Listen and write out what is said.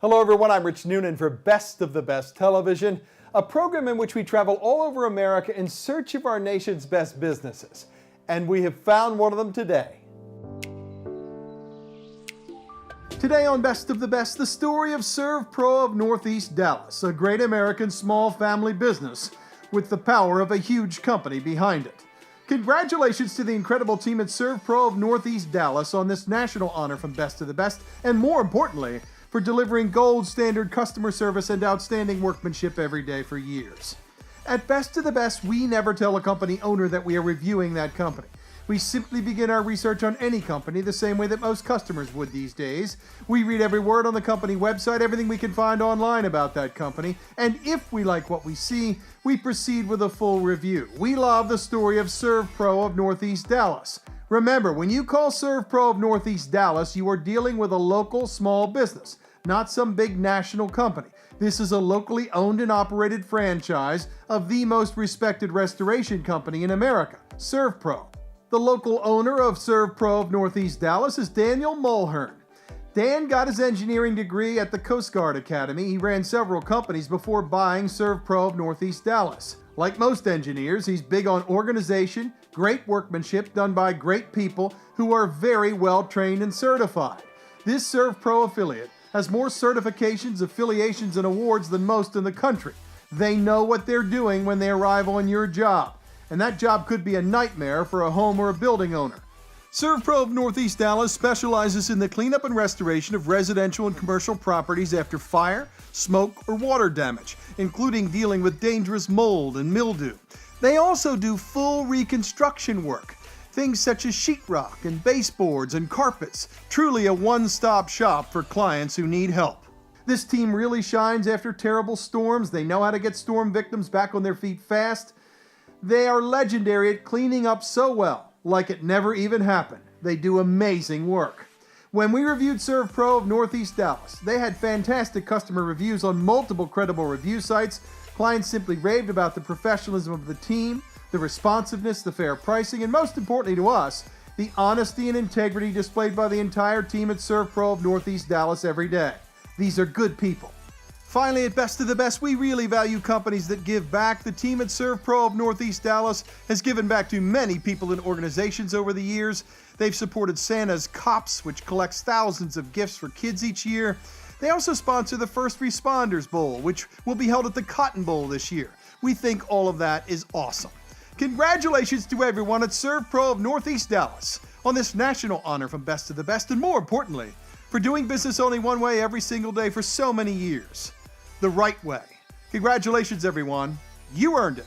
Hello everyone, I'm Rich Noonan for Best of the Best Television, a program in which we travel all over America in search of our nation's best businesses. And we have found one of them today. Today on Best of the Best, the story of SERVPRO of Northeast Dallas, a great American small family business with the power of a huge company behind it. Congratulations to the incredible team at SERVPRO of Northeast Dallas on this national honor from Best of the Best, and more importantly, for delivering gold standard customer service and outstanding workmanship every day for years. At Best of the Best, we never tell a company owner that we are reviewing that company. We simply begin our research on any company the same way that most customers would these days. We read every word on the company website, everything we can find online about that company, and if we like what we see, we proceed with a full review. We love the story of SERVPRO of Northeast Dallas. Remember, when you call SERVPRO of Northeast Dallas, you are dealing with a local small business, not some big national company. This is a locally owned and operated franchise of the most respected restoration company in America, SERVPRO. The local owner of SERVPRO of Northeast Dallas is Daniel Mulhern. Dan got his engineering degree at the Coast Guard Academy. He ran several companies before buying SERVPRO of Northeast Dallas. Like most engineers, he's big on organization, great workmanship done by great people who are very well trained and certified. This SERVPRO affiliate has more certifications, affiliations, and awards than most in the country. They know what they're doing when they arrive on your job. And that job could be a nightmare for a home or a building owner. SERVPRO of Northeast Dallas specializes in the cleanup and restoration of residential and commercial properties after fire, smoke, or water damage, including dealing with dangerous mold and mildew. They also do full reconstruction work, things such as sheetrock and baseboards and carpets. Truly a one-stop shop for clients who need help. This team really shines after terrible storms. They know how to get storm victims back on their feet fast. They are legendary at cleaning up so well, like it never even happened. They do amazing work. When we reviewed SERVPRO of Northeast Dallas, they had fantastic customer reviews on multiple credible review sites. Clients simply raved about the professionalism of the team, the responsiveness, the fair pricing, and most importantly to us, the honesty and integrity displayed by the entire team at SERVPRO of Northeast Dallas every day. These are good people. Finally, at Best of the Best, we really value companies that give back. The team at SERVPRO of Northeast Dallas has given back to many people and organizations over the years. They've supported Santa's Cops, which collects thousands of gifts for kids each year. They also sponsor the First Responders Bowl, which will be held at the Cotton Bowl this year. We think all of that is awesome. Congratulations to everyone at SERVPRO of Northeast Dallas on this national honor from Best of the Best, and more importantly, for doing business only one way every single day for so many years. The right way. Congratulations, everyone. You earned it.